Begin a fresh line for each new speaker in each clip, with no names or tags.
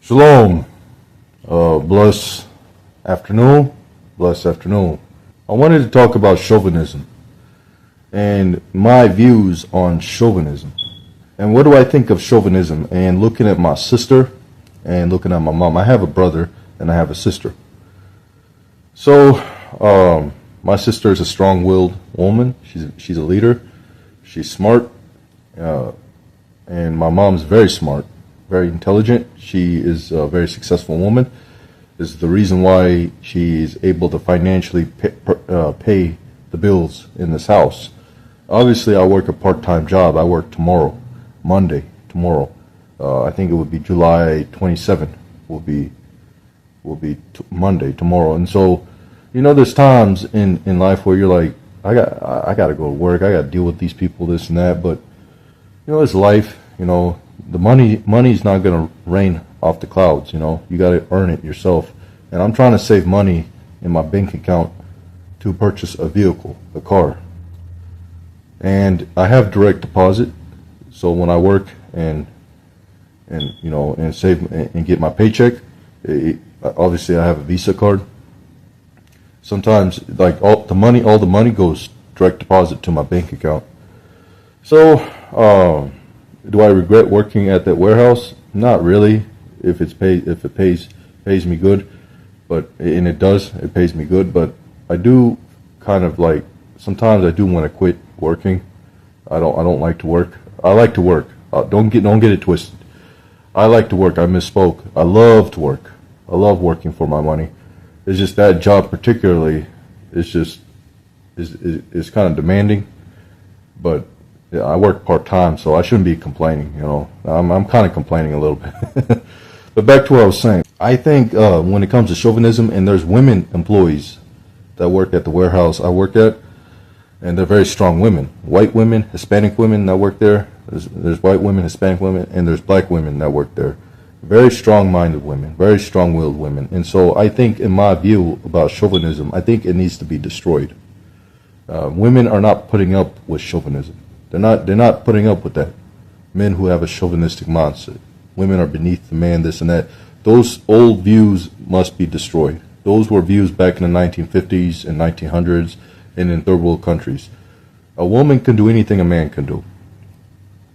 Shalom. Blessed afternoon. Blessed afternoon. I wanted to talk about chauvinism and my views on chauvinism. And what do I think of chauvinism? And looking at my sister and looking at my mom. I have a brother and I have a sister. So, my sister is a strong-willed woman. She's a leader. She's smart. And my mom's very smart, very intelligent. She is a very successful woman. This is the reason why she's able to financially pay the bills in this house. Obviously, I work a part-time job. I work tomorrow, Monday, tomorrow. I think it would be July 27th will be Monday, tomorrow. And so, you know, there's times in life where you're like, I got to go to work. I got to deal with these people, this and that. But, you know, it's life. You know, the money's not going to rain off the clouds. You know, you got to earn it yourself. And I'm trying to save money in my bank account to purchase a vehicle, a car. And I have direct deposit. So when I work and you know, and save and get my paycheck, obviously I have a Visa card. Sometimes, like, all the money goes direct deposit to my bank account. So, do I regret working at that warehouse? Not really. If it pays me good, and it pays me good. But I do kind of like, sometimes I do want to quit working. I don't like to work. I like to work. Don't get it twisted. I like to work. I misspoke. I love to work. I love working for my money. It's just that job particularly is kind of demanding. But yeah, I work part-time, so I shouldn't be complaining. You know, I'm kind of complaining a little bit. But back to what I was saying. I think when it comes to chauvinism, and there's women employees that work at the warehouse I work at, and they're very strong women. White women, Hispanic women that work there. There's white women, Hispanic women, and there's black women that work there. Very strong-minded women, very strong-willed women. And so I think, in my view about chauvinism, I think it needs to be destroyed. Women are not putting up with chauvinism. They're not putting up with that. Men who have a chauvinistic mindset. Women are beneath the man, this and that. Those old views must be destroyed. Those were views back in the 1950s and 1900s and in third world countries. A woman can do anything a man can do.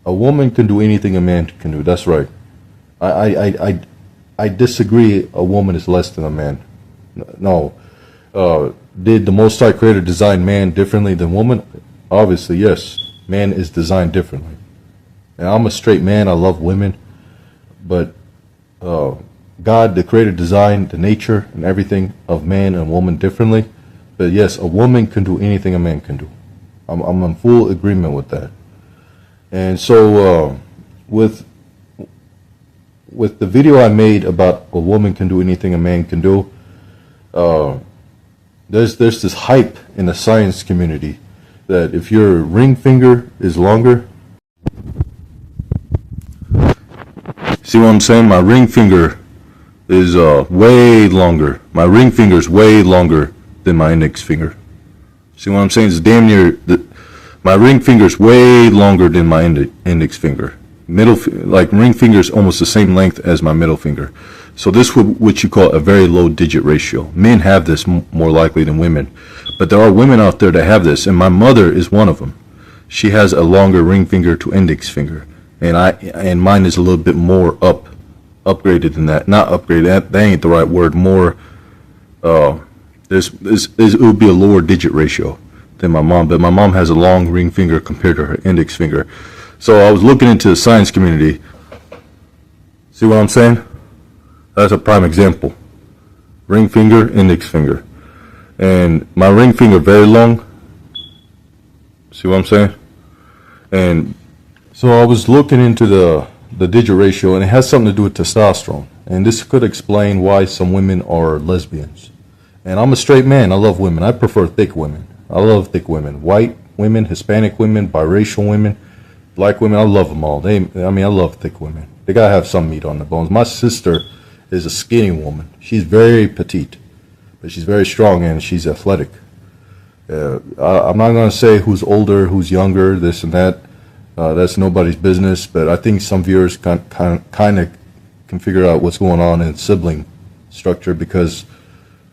A woman can do anything a man can do. That's right. I disagree a woman is less than a man. No. Did the Most High Creator design man differently than woman? Obviously, yes. Man is designed differently. And I'm a straight man. I love women. But God, the Creator, designed the nature and everything of man and woman differently. But yes, a woman can do anything a man can do. I'm in full agreement with that. And so with the video I made about a woman can do anything a man can do, there's this hype in the science community that if your ring finger is longer, see what I'm saying? My ring finger is way longer. My ring finger is way longer than my index finger. See what I'm saying? It's damn near my ring finger is way longer than my index finger. Ring finger is almost the same length as my middle finger. So this would what you call a very low digit ratio. Men have this more likely than women, but there are women out there that have this, and my mother is one of them. She has a longer ring finger to index finger, and mine is a little bit more upgraded than that. Not upgraded. That ain't the right word. More. It would be a lower digit ratio than my mom, but my mom has a long ring finger compared to her index finger. So I was looking into the science community. See what I'm saying? That's a prime example. Ring finger, index finger. And my ring finger very long. See what I'm saying? And so I was looking into the digit ratio, and it has something to do with testosterone. And this could explain why some women are lesbians. And I'm a straight man. I love women. I prefer thick women. I love thick women. White women, Hispanic women, biracial women, black women. I love them all. I love thick women. They gotta have some meat on the bones. My sister is a skinny woman. She's very petite, but she's very strong and she's athletic. I'm not gonna say who's older, who's younger, this and that. That's nobody's business. But I think some viewers kind of can figure out what's going on in sibling structure because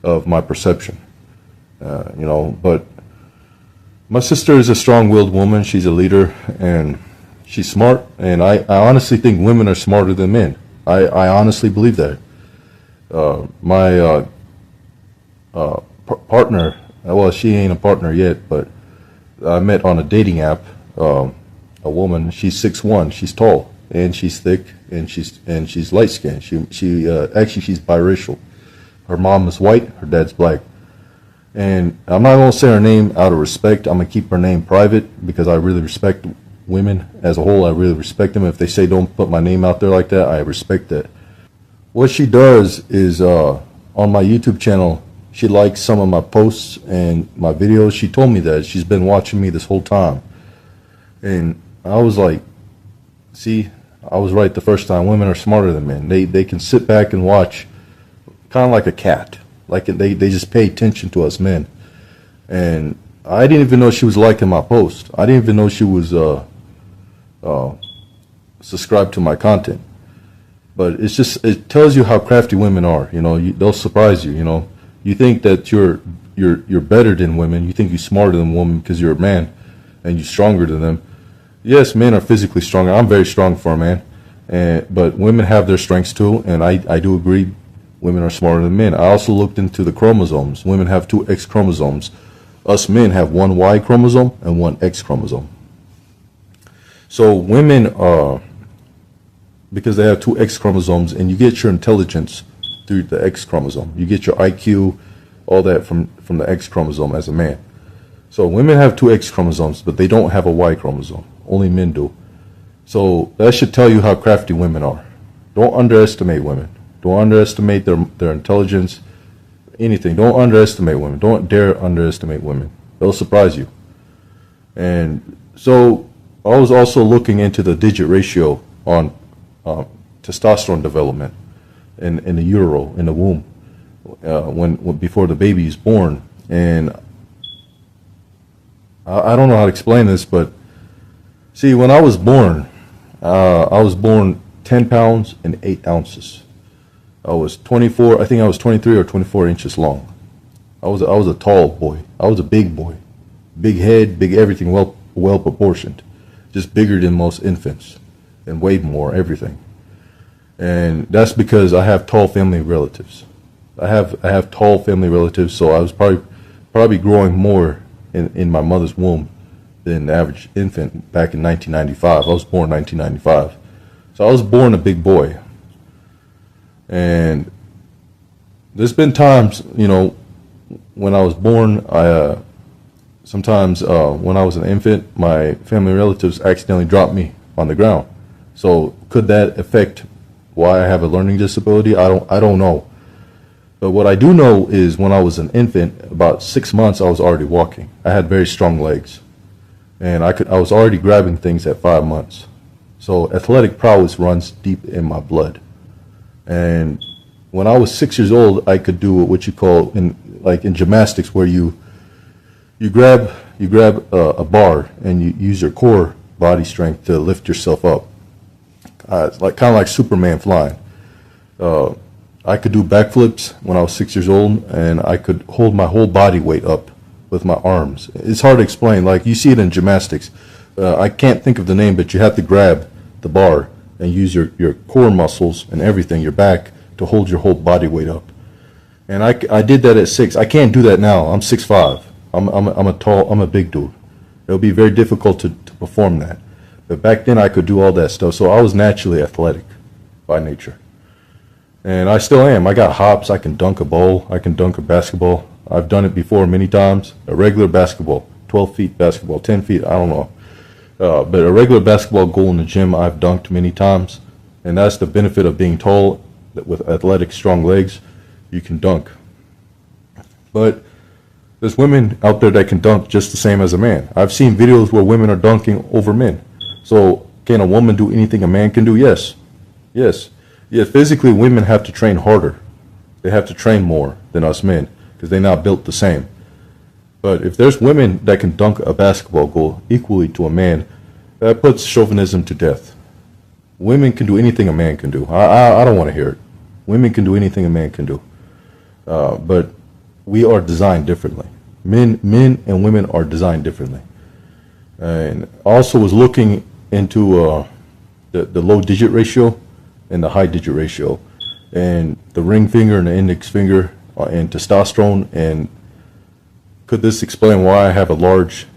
of my perception. But my sister is a strong-willed woman. She's a leader, and she's smart. And I honestly think women are smarter than men. I honestly believe that. My partner, well, she ain't a partner yet, but I met on a dating app a woman. She's 6'1". She's tall, and she's thick, and she's light-skinned. Actually, she's biracial. Her mom is white, her dad's black. And I'm not going to say her name out of respect. I'm going to keep her name private because I really respect women as a whole. I really respect them. If they say don't put my name out there like that, I respect that. What she does is on my YouTube channel, she likes some of my posts and my videos. She told me that. She's been watching me this whole time. And I was like, see, I was right the first time. Women are smarter than men. They can sit back and watch kind of like a cat. Like they just pay attention to us men. And I didn't even know she was liking my post. I didn't even know she was subscribed to my content. But it tells you how crafty women are. They'll surprise you. You think that you're better than women. You think you're smarter than women because you're a man and you're stronger than them. Yes, men are physically stronger. I'm very strong for a man. But women have their strengths too, and I do agree. Women are smarter than men. I also looked into the chromosomes. Women have 2 X chromosomes. Us men have 1 Y chromosome and 1 X chromosome. So women, because they have 2 X chromosomes, and you get your intelligence through the X chromosome. You get your IQ, all that from the X chromosome as a man. So women have 2 X chromosomes, but they don't have a Y chromosome. Only men do. So that should tell you how crafty women are. Don't underestimate women. Don't underestimate their intelligence, anything. Don't underestimate women. Don't dare underestimate women. They'll surprise you. And so I was also looking into the digit ratio on testosterone development in the utero, in the womb, when before the baby is born. And I don't know how to explain this, but see, when I was born 10 pounds and 8 ounces. I was 24, I think I was 23 or 24 inches long. I was a tall boy. I was a big boy. Big head, big everything, well proportioned. Just bigger than most infants and weighed more, everything. And that's because I have tall family relatives. I have tall family relatives, so I was probably growing more in my mother's womb than the average infant back in 1995. I was born in 1995. So I was born a big boy. And there's been times, when I was born, sometimes when I was an infant, my family relatives accidentally dropped me on the ground. So could that affect why I have a learning disability? I don't know. But what I do know is when I was an infant, about 6 months, I was already walking. I had very strong legs, and I was already grabbing things at 5 months. So athletic prowess runs deep in my blood. And when I was 6 years old, I could do what you call in gymnastics, where you grab a bar and you use your core body strength to lift yourself up. It's kind of like Superman flying. I could do backflips when I was 6 years old, and I could hold my whole body weight up with my arms. It's hard to explain. Like you see it in gymnastics. I can't think of the name, but you have to grab the bar and use your core muscles and everything, your back, to hold your whole body weight up. And I did that at 6. I can't do that now. I'm 6'5". I'm a big dude. It'll be very difficult to perform that. But back then I could do all that stuff. So I was naturally athletic by nature. And I still am. I got hops. I can dunk a ball. I can dunk a basketball. I've done it before many times. A regular basketball, 12 feet basketball, 10 feet, I don't know. But a regular basketball goal in the gym, I've dunked many times. And that's the benefit of being tall, that with athletic, strong legs, you can dunk. But there's women out there that can dunk just the same as a man. I've seen videos where women are dunking over men. So can a woman do anything a man can do? Yes. Yes. Yeah, physically, women have to train harder. They have to train more than us men because they're not built the same. But if there's women that can dunk a basketball goal equally to a man, that puts chauvinism to death. women can do anything a man can do. I don't want to hear it. Women can do anything a man can do. But we are designed differently. Men and women are designed differently. And also was looking into the low digit ratio and the high digit ratio, and the ring finger and the index finger, and testosterone. And could this explain why I have a large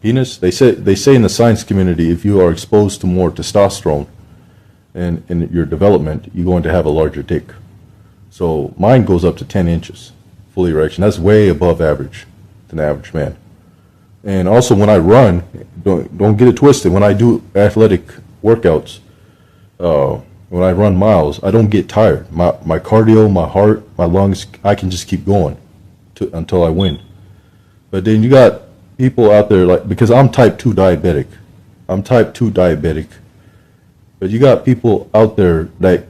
penis? They say in the science community, if you are exposed to more testosterone in your development, you're going to have a larger dick. So mine goes up to 10 inches, full erection. That's way above average than the average man. And also when I run, don't get it twisted, when I do athletic workouts, when I run miles, I don't get tired. My cardio, my heart, my lungs, I can just keep going until I win. But then you got people out there, like, because I'm type 2 diabetic. But you got people out there that,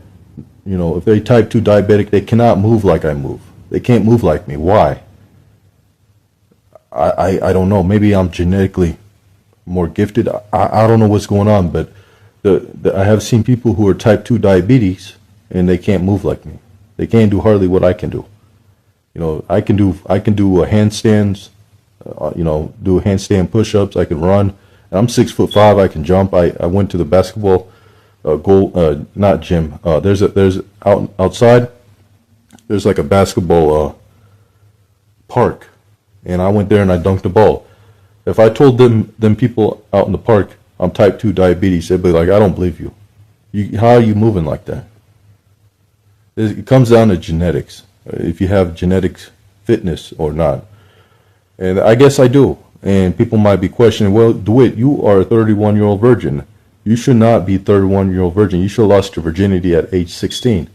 if they're type 2 diabetic, they cannot move like I move. They can't move like me. Why? I don't know. Maybe I'm genetically more gifted. I don't know what's going on, but I have seen people who are type 2 diabetes and they can't move like me. They can't do hardly what I can do. I can do handstands, do handstand push-ups. I can run. And I'm 6'5". I can jump. I went to the basketball not gym. There's outside. There's like a basketball park, and I went there and I dunked the ball. If I told them people out in the park I'm type 2 diabetes, they'd be like, I don't believe you. How are you moving like that? It comes down to genetics. If you have genetic fitness or not. And I guess I do. And people might be questioning, well, DeWitt, you are a 31-year-old virgin. You should not be a 31-year-old virgin. You should have lost your virginity at age 16.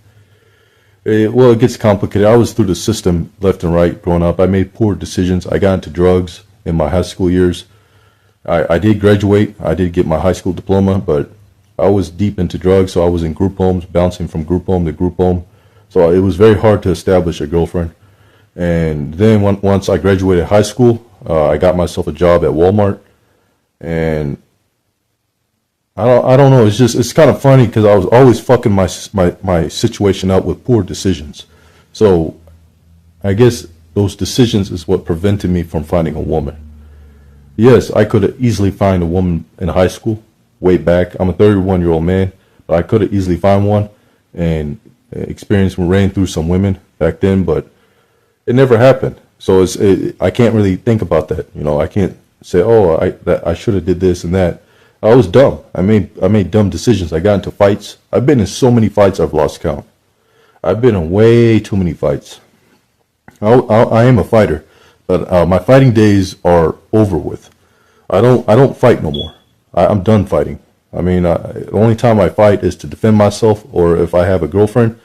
It gets complicated. I was through the system left and right growing up. I made poor decisions. I got into drugs in my high school years. I did graduate. I did get my high school diploma, but I was deep into drugs, so I was in group homes, bouncing from group home to group home. So it was very hard to establish a girlfriend. And then once I graduated high school, I got myself a job at Walmart. And I don't know. It's kind of funny because I was always fucking my situation up with poor decisions. So I guess those decisions is what prevented me from finding a woman. Yes, I could have easily found a woman in high school, way back. I'm a 31-year-old man, but I could have easily found one and ran through some women back then, but it never happened. So I can't really think about that. I can't say, I should have did this and that. I was dumb. I made dumb decisions. I got into fights. I've been in so many fights I've lost count. I've been in way too many fights. I am a fighter, but my fighting days are over with. I don't fight no more. I'm done fighting. The only time I fight is to defend myself, or if I have a girlfriend,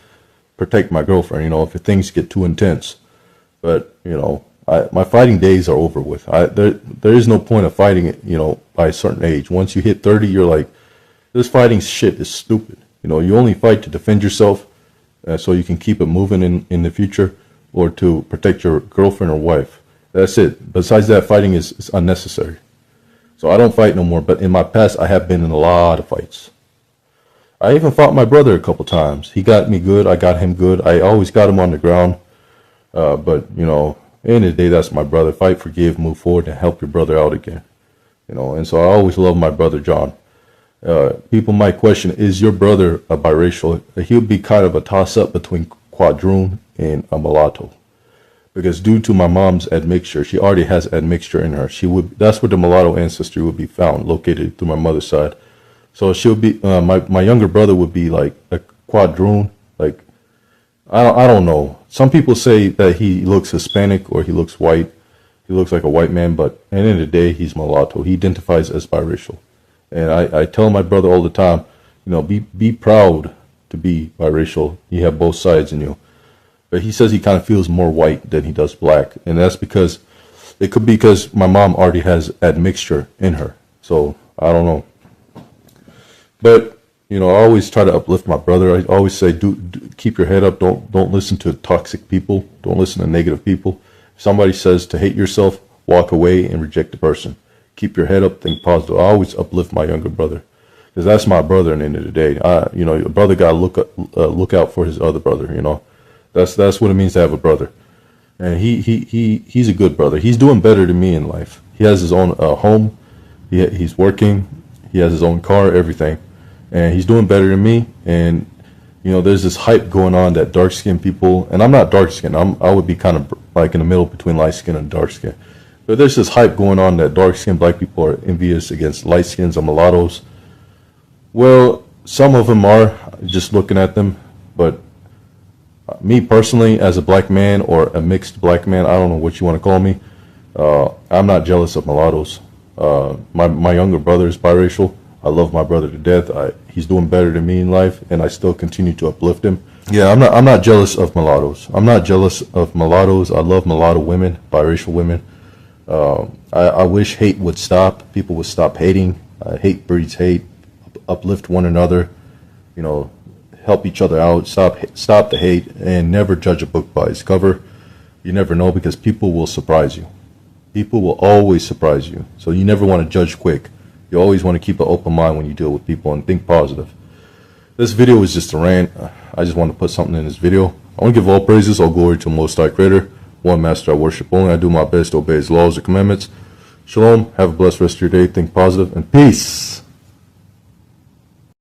protect my girlfriend. If things get too intense. But my fighting days are over with. There is no point of fighting, by a certain age. Once you hit 30, you're like, this fighting shit is stupid. You only fight to defend yourself, so you can keep it moving in the future, or to protect your girlfriend or wife. That's it. Besides that, fighting is unnecessary. So I don't fight no more. But in my past, I have been in a lot of fights. I even fought my brother a couple times. He got me good. I got him good. I always got him on the ground. But at the end of the day, that's my brother. Fight, forgive, move forward, and help your brother out again. And so I always love my brother John. People might question, is your brother a biracial? He'll be kind of a toss-up between quadroon and a mulatto. Because due to my mom's admixture, she already has admixture in her. That's where the mulatto ancestry would be found, located through my mother's side. So she'll be, my younger brother would be like a quadroon. Like, I don't know. Some people say that he looks Hispanic or he looks white. He looks like a white man, but at the end of the day, he's mulatto. He identifies as biracial. And I tell my brother all the time, be proud to be biracial. You have both sides in you. But he says he kind of feels more white than he does black. And that's because, it could be because my mom already has admixture in her. So, I don't know. But, I always try to uplift my brother. I always say, keep your head up. Don't listen to toxic people. Don't listen to negative people. If somebody says to hate yourself, walk away and reject the person. Keep your head up, think positive. I always uplift my younger brother. because that's my brother. At the end of the day, a brother got to look out for his other brother. That's what it means to have a brother. And he's a good brother. He's doing better than me in life. He has his own home. He's working. He has his own car, everything, and he's doing better than me. And there's this hype going on that dark skinned people, and I'm not dark skinned. I would be kind of like in the middle between light skin and dark skin. But there's this hype going on that dark skinned black people are envious against light skins or mulattoes. Well, some of them are, just looking at them, but me personally, as a black man or a mixed black man, I don't know what you want to call me, I'm not jealous of mulattoes. My younger brother is biracial. I love my brother to death. He's doing better than me in life, and I still continue to uplift him. Yeah, I'm not jealous of mulattoes. I'm not jealous of mulattoes. I love mulatto women, biracial women. I wish hate would stop. People would stop hating. Hate breeds hate. Uplift one another. Help each other out. Stop the hate, and never judge a book by its cover. You never know, because people will surprise you. People will always surprise you. So you never want to judge quick. You always want to keep an open mind when you deal with people and think positive. This video is just a rant. I just want to put something in this video. I want to give all praises, all glory to the Most High Creator, one Master I worship only. I do my best to obey His laws and commandments. Shalom. Have a blessed rest of your day. Think positive, and peace.